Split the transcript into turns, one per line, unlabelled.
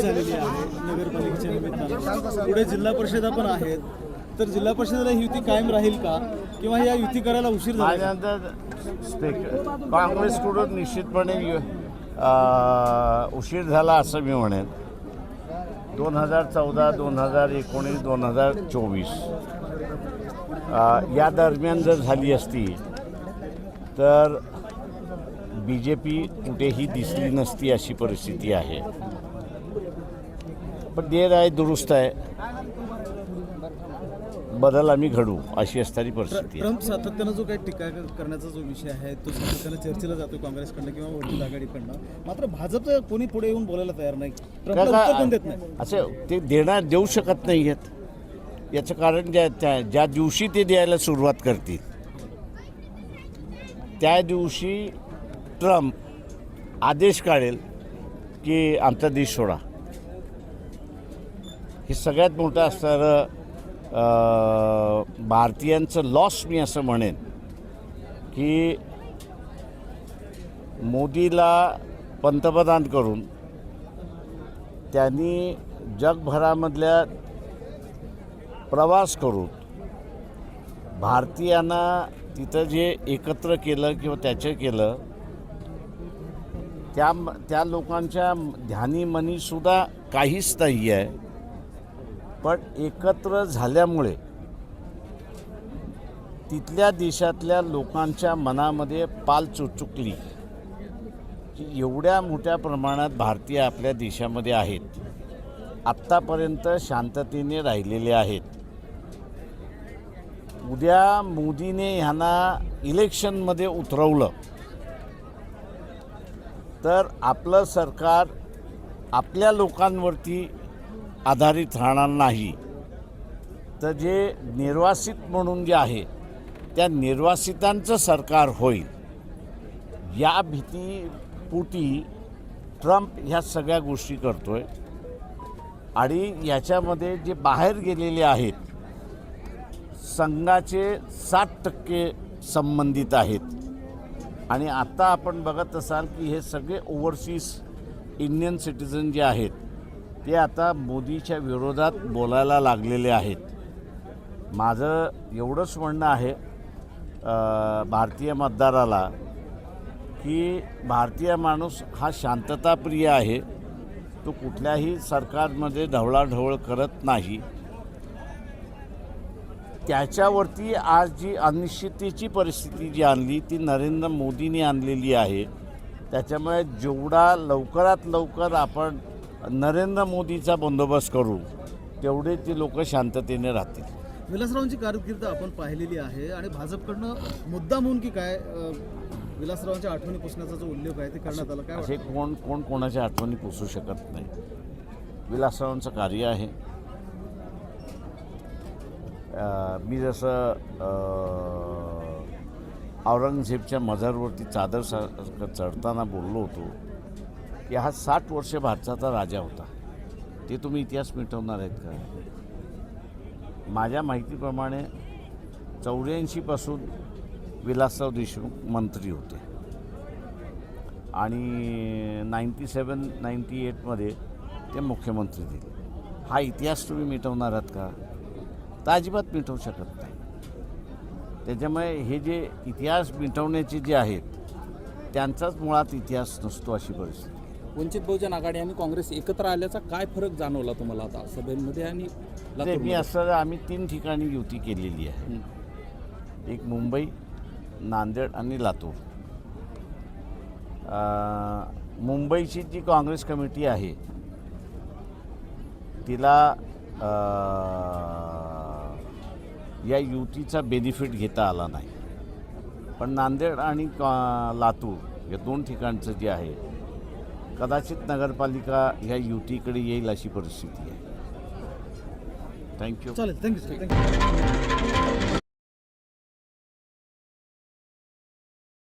झालेली आहे नगरपालिकेच्या निमित्तानं. पुढे जिल्हा परिषदा पण आहेत, तर जिल्हा परिषदेला ही युती कायम राहील का, किंवा या युती करायला उशीर झाला?
माझ्यानंतर काँग्रेसकडून निश्चितपणे उशीर झाला असं मी म्हणेन. 2014, 2019, 2024 या दरम्यान जर झाली असती तर BJP कुठेही दिसली नसती अशी परिस्थिती आहे. पण देर आहे दुरुस्त आहे, बदल आम्ही घडू अशी असणारी परिस्थिती आहे.
ट्रम्प सातत्यानं जो काही टीका करण्याचा जो विषय आहे तो सातत्यानं चर्चेला जातो काँग्रेसकडनं किंवा वडील आघाडीकडनं, मात्र भाजपचं कोणी पुढे येऊन बोलायला तयार नाही, ट्रम्पला उत्तर पण देत नाही.
असं ते देऊ शकत नाही आहेत. याचं कारण ज्या दिवशी ते द्यायला सुरुवात करतील त्या दिवशी ट्रम्प आदेश काढेल की आमचा देश सोडा. हे सगळ्यात मोठं असणारं भारतीयांचं लॉस मी असं म्हणेन की मोदीला पंतप्रधान करून त्यांनी जगभरामधल्या प्रवास करून भारतीयांना तिथं जे एकत्र केलं किंवा त्याचं केलं त्या लोकांच्या ध्यानीमनीसुद्धा काहीच नाही आहे. पण एकत्र झाल्यामुळे तिथल्या देशातल्या लोकांच्या मनामध्ये पाल चुचुकली की एवढ्या मोठ्या प्रमाणात भारतीय आपल्या देशामध्ये आहेत, आत्तापर्यंत शांततेने राहिलेले आहेत. उद्या मोदीने ह्यांना इलेक्शनमध्ये उतरवलं तर आपलं सरकार आपल्या लोकांवरती आधारित राहणार नाही, तर जे निर्वासित म्हणून जे आहे त्या निर्वासितांचं सरकार होईल. या भीतीपोटी ट्रम्प ह्या सगळ्या गोष्टी करतोय. आणि याच्यामध्ये जे बाहेर गेलेले आहेत संघाचे 60% संबंधित आहेत. आणि आता आपण बघत असाल की हे सगळे ओव्हरसीज इंडियन सिटिझन जे आहेत ते आता मोदीच्या विरोधात बोलायला लागलेले आहेत. माझं एवढंच म्हणणं आहे भारतीय मतदाराला की भारतीय माणूस हा शांतताप्रिय आहे. तो कुठल्याही सरकारमध्ये ढवळाढवळ करत नाही. त्याच्यावरती आज जी अनिश्चिततेची परिस्थिती जी आणली ती नरेंद्र मोदींनी आणलेली आहे. त्याच्यामुळे जेवढा लवकरात लवकर आपण नरेंद्र मोदीचा बंदोबस्त करू तेवढे ती लोक शांततेने राहतील.
विलासरावांची कारकीर्द आपण पाहिलेली आहे आणि भाजपकडनं मुद्दा म्हणून की काय विलासरावांच्या आठवणी पुसण्याचा जो उल्लेख आहे ते करण्यात आला, काय
असे कोण कोणाच्या आठवणी पुसू शकत नाही. विलासरावांचं कार्य आहे. मी जसं औरंगजेबच्या मजारवरती चादर चढताना बोललो होतो की हा 60 वर्ष भारताचा राजा होता, ते तुम्ही इतिहास मिटवणार आहेत का? माझ्या माहितीप्रमाणे 84पासून विलासराव देशमुख मंत्री होते आणि 97-98मध्ये ते मुख्यमंत्री दिले. हा इतिहास तुम्ही मिटवणार आहात का? तर अजिबात मिटवू शकत नाही. त्याच्यामुळे हे जे इतिहास मिटवण्याचे जे आहेत त्यांचाच मुळात इतिहास नसतो अशी परिस्थिती.
वंचित बहुजन आघाडी आणि काँग्रेस एकत्र आल्याचा काय फरक जाणवला तुम्हाला आता सभेमध्ये आणि
मी असं आम्ही 3 ठिकाणी युती केलेली आहे. एक मुंबई, नांदेड आणि लातूर. मुंबईची जी काँग्रेस कमिटी आहे तिला या युतीचा बेनिफिट घेता आला नाही. पण नांदेड आणि लातूर या 2 ठिकाणचं जे आहे कदाचित नगरपालिका ह्या युतीकडे येईल अशी परिस्थिती आहे. थँक्यू.
चालेल, थँक्यू.